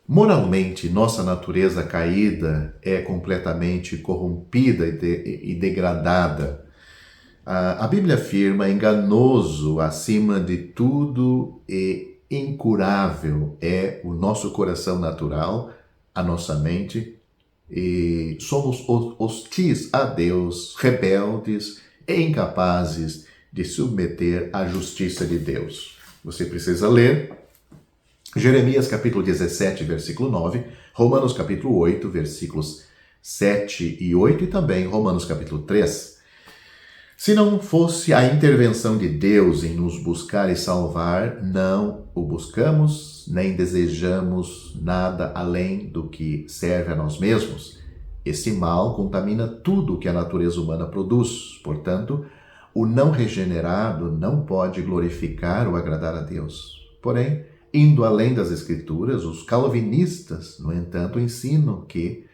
Moralmente, nossa natureza caída é completamente corrompida e degradada. A Bíblia afirma: enganoso acima de tudo e incurável é o nosso coração natural, a nossa mente, e somos hostis a Deus, rebeldes e incapazes de submeter à justiça de Deus. Você precisa ler Jeremias capítulo 17, versículo 9, Romanos capítulo 8, versículos 7 e 8 e também Romanos capítulo 3. Se não fosse a intervenção de Deus em nos buscar e salvar, não o buscamos, nem desejamos nada além do que serve a nós mesmos. Esse mal contamina tudo que a natureza humana produz. Portanto, o não regenerado não pode glorificar ou agradar a Deus. Porém, indo além das Escrituras, os calvinistas, no entanto, ensinam que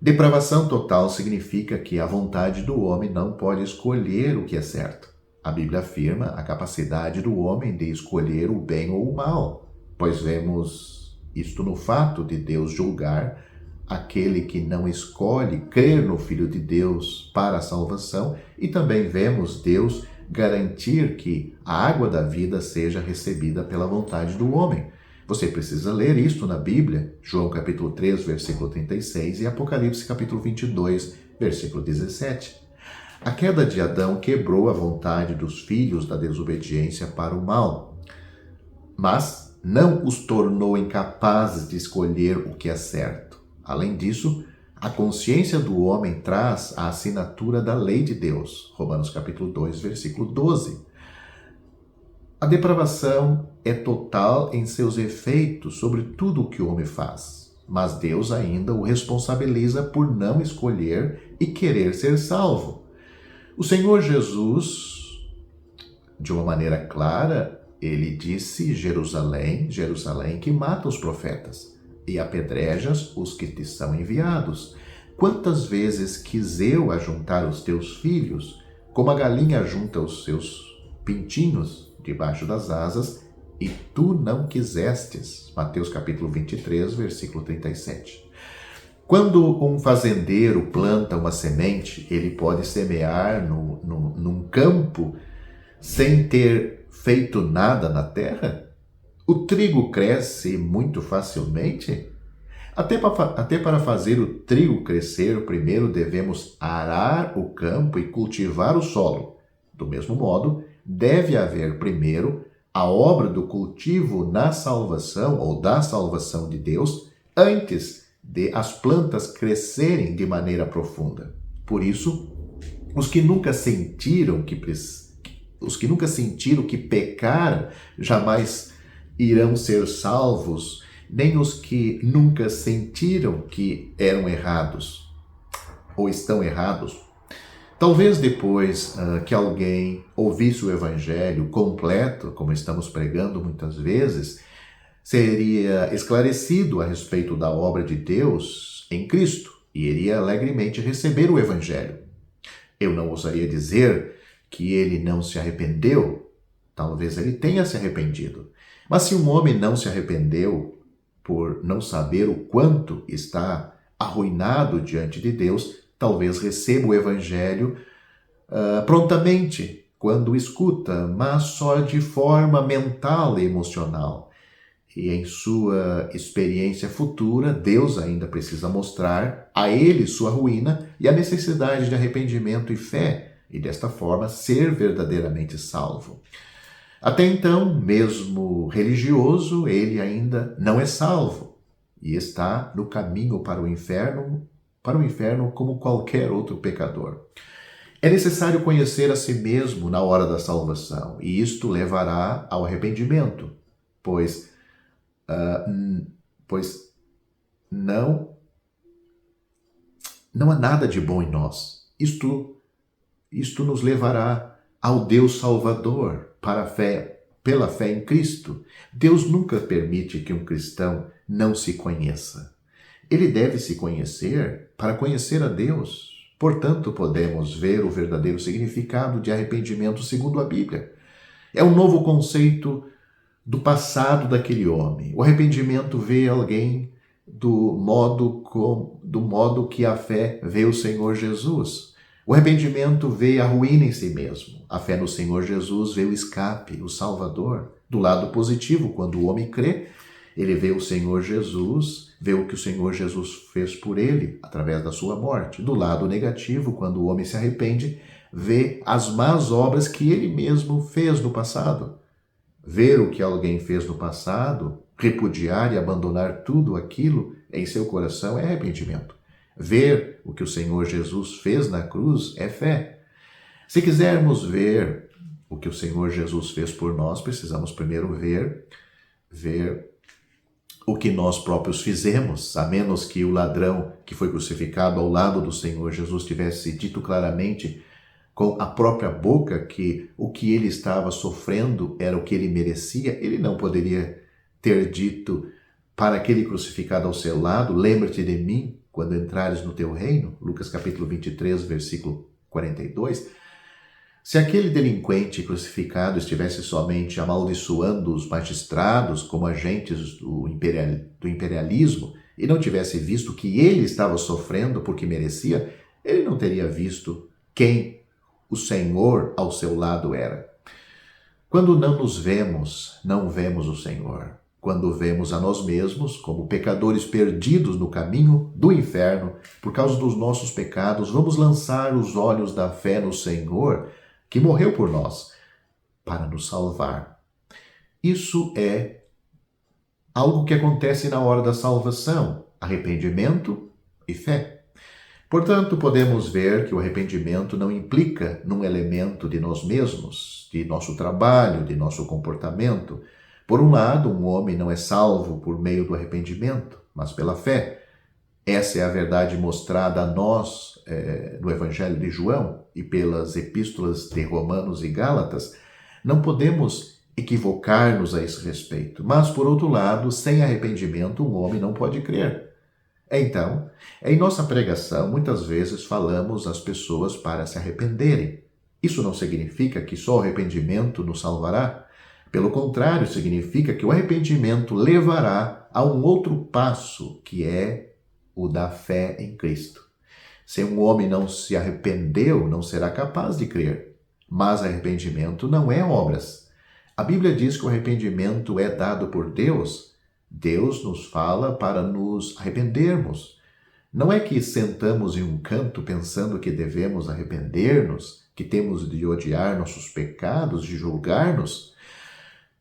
depravação total significa que a vontade do homem não pode escolher o que é certo. A Bíblia afirma a capacidade do homem de escolher o bem ou o mal, pois vemos isto no fato de Deus julgar aquele que não escolhe crer no Filho de Deus para a salvação, e também vemos Deus garantir que a água da vida seja recebida pela vontade do homem. Você precisa ler isto na Bíblia, João capítulo 3, versículo 36 e Apocalipse capítulo 22, versículo 17. A queda de Adão quebrou a vontade dos filhos da desobediência para o mal, mas não os tornou incapazes de escolher o que é certo. Além disso, a consciência do homem traz a assinatura da lei de Deus, Romanos capítulo 2, versículo 12. A depravação é total em seus efeitos sobre tudo o que o homem faz, mas Deus ainda o responsabiliza por não escolher e querer ser salvo. O Senhor Jesus, de uma maneira clara, ele disse: Jerusalém, Jerusalém, que mata os profetas e apedrejas os que te são enviados. Quantas vezes quis eu ajuntar os teus filhos, como a galinha junta os seus pintinhos debaixo das asas, e tu não quisestes. Mateus capítulo 23, versículo 37. Quando um fazendeiro planta uma semente, ele pode semear num campo sem ter feito nada na terra? O trigo cresce muito facilmente? Até para fazer o trigo crescer, primeiro devemos arar o campo e cultivar o solo. Do mesmo modo, deve haver primeiro a obra do cultivo na salvação ou da salvação de Deus antes de as plantas crescerem de maneira profunda. Por isso, os que nunca sentiram que pecaram jamais irão ser salvos, nem os que nunca sentiram que eram errados ou estão errados. Talvez depois que alguém ouvisse o Evangelho completo, como estamos pregando muitas vezes, seria esclarecido a respeito da obra de Deus em Cristo e iria alegremente receber o Evangelho. Eu não ousaria dizer que ele não se arrependeu. Talvez ele tenha se arrependido. Mas se um homem não se arrependeu por não saber o quanto está arruinado diante de Deus, talvez receba o Evangelho prontamente, quando escuta, mas só de forma mental e emocional. E em sua experiência futura, Deus ainda precisa mostrar a ele sua ruína e a necessidade de arrependimento e fé, e desta forma ser verdadeiramente salvo. Até então, mesmo religioso, ele ainda não é salvo e está no caminho para o inferno como qualquer outro pecador. É necessário conhecer a si mesmo na hora da salvação, e isto levará ao arrependimento, pois não há nada de bom em nós. Isto nos levará ao Deus Salvador, pela fé em Cristo. Deus nunca permite que um cristão não se conheça. Ele deve se conhecer para conhecer a Deus. Portanto, podemos ver o verdadeiro significado de arrependimento segundo a Bíblia. É um novo conceito do passado daquele homem. O arrependimento vê alguém do modo que a fé vê o Senhor Jesus. O arrependimento vê a ruína em si mesmo. A fé no Senhor Jesus vê o escape, o Salvador. Do lado positivo, quando o homem crê, ele vê o Senhor Jesus, vê o que o Senhor Jesus fez por ele através da sua morte. Do lado negativo, quando o homem se arrepende, vê as más obras que ele mesmo fez no passado. Ver o que alguém fez no passado, repudiar e abandonar tudo aquilo em seu coração é arrependimento. Ver o que o Senhor Jesus fez na cruz é fé. Se quisermos ver o que o Senhor Jesus fez por nós, precisamos primeiro ver o que nós próprios fizemos, a menos que o ladrão que foi crucificado ao lado do Senhor Jesus tivesse dito claramente com a própria boca que o que ele estava sofrendo era o que ele merecia, ele não poderia ter dito para aquele crucificado ao seu lado: lembra-te de mim quando entrares no teu reino, Lucas capítulo 23, versículo 42. Se aquele delinquente crucificado estivesse somente amaldiçoando os magistrados como agentes do imperialismo e não tivesse visto que ele estava sofrendo porque merecia, ele não teria visto quem o Senhor ao seu lado era. Quando não nos vemos, não vemos o Senhor. Quando vemos a nós mesmos como pecadores perdidos no caminho do inferno por causa dos nossos pecados, vamos lançar os olhos da fé no Senhor, que morreu por nós, para nos salvar. Isso é algo que acontece na hora da salvação: arrependimento e fé. Portanto, podemos ver que o arrependimento não implica num elemento de nós mesmos, de nosso trabalho, de nosso comportamento. Por um lado, um homem não é salvo por meio do arrependimento, mas pela fé. Essa é a verdade mostrada a nós no Evangelho de João e pelas epístolas de Romanos e Gálatas. Não podemos equivocar-nos a esse respeito, mas, por outro lado, sem arrependimento, um homem não pode crer. Então, em nossa pregação, muitas vezes falamos às pessoas para se arrependerem. Isso não significa que só o arrependimento nos salvará. Pelo contrário, significa que o arrependimento levará a um outro passo, que é o da fé em Cristo. Se um homem não se arrependeu, não será capaz de crer. Mas arrependimento não é obras. A Bíblia diz que o arrependimento é dado por Deus. Deus nos fala para nos arrependermos. Não é que sentamos em um canto pensando que devemos arrepender-nos, que temos de odiar nossos pecados, de julgar-nos.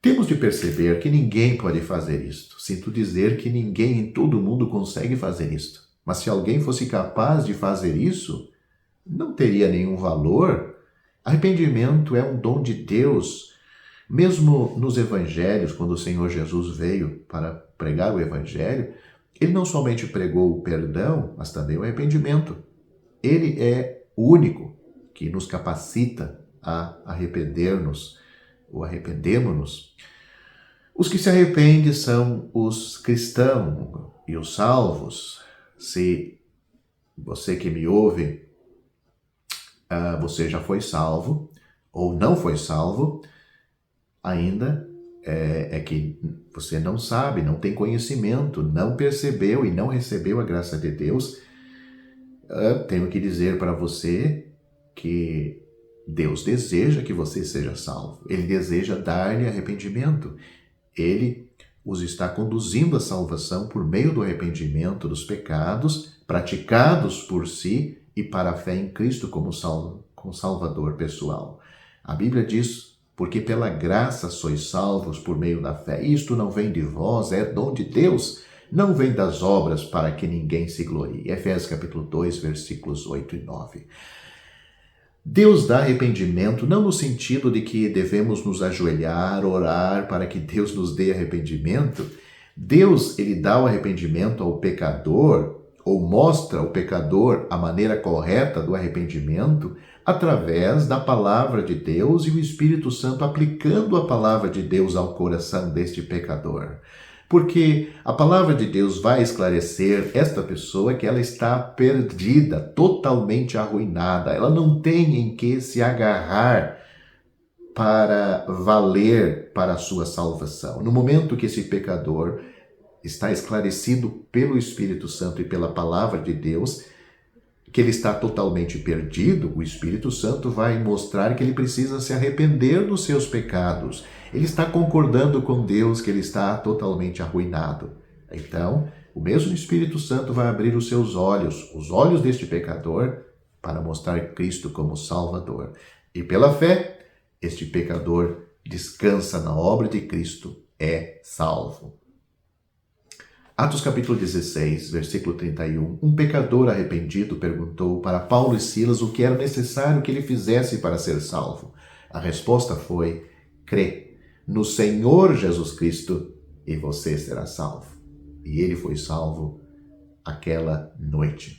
Temos de perceber que ninguém pode fazer isto. Sinto dizer que ninguém em todo o mundo consegue fazer isto. Mas se alguém fosse capaz de fazer isso, não teria nenhum valor. Arrependimento é um dom de Deus. Mesmo nos evangelhos, quando o Senhor Jesus veio para pregar o evangelho, ele não somente pregou o perdão, mas também o arrependimento. Ele é o único que nos capacita a arrepender-nos, ou arrependemos-nos. Os que se arrependem são os cristãos e os salvos. Se você que me ouve, você já foi salvo ou não foi salvo, ainda é que você não sabe, não tem conhecimento, não percebeu e não recebeu a graça de Deus, tenho que dizer para você que Deus deseja que você seja salvo. Ele deseja dar-lhe arrependimento. Ele os está conduzindo à salvação por meio do arrependimento dos pecados praticados por si e para a fé em Cristo como Salvador pessoal. A Bíblia diz: porque pela graça sois salvos por meio da fé. Isto não vem de vós, é dom de Deus, não vem das obras para que ninguém se glorie. Efésios capítulo 2, versículos 8 e 9. Deus dá arrependimento não no sentido de que devemos nos ajoelhar, orar para que Deus nos dê arrependimento. Deus, ele dá o arrependimento ao pecador, ou mostra ao pecador a maneira correta do arrependimento através da palavra de Deus e o Espírito Santo aplicando a palavra de Deus ao coração deste pecador. Porque a palavra de Deus vai esclarecer esta pessoa que ela está perdida, totalmente arruinada. Ela não tem em que se agarrar para valer para a sua salvação. No momento que esse pecador está esclarecido pelo Espírito Santo e pela palavra de Deus, que ele está totalmente perdido, o Espírito Santo vai mostrar que ele precisa se arrepender dos seus pecados. Ele está concordando com Deus que ele está totalmente arruinado. Então, o mesmo Espírito Santo vai abrir os seus olhos, os olhos deste pecador, para mostrar Cristo como Salvador. E pela fé, este pecador descansa na obra de Cristo, é salvo. Atos capítulo 16, versículo 31. Um pecador arrependido perguntou para Paulo e Silas o que era necessário que ele fizesse para ser salvo. A resposta foi: crê no Senhor Jesus Cristo e você será salvo. E ele foi salvo aquela noite.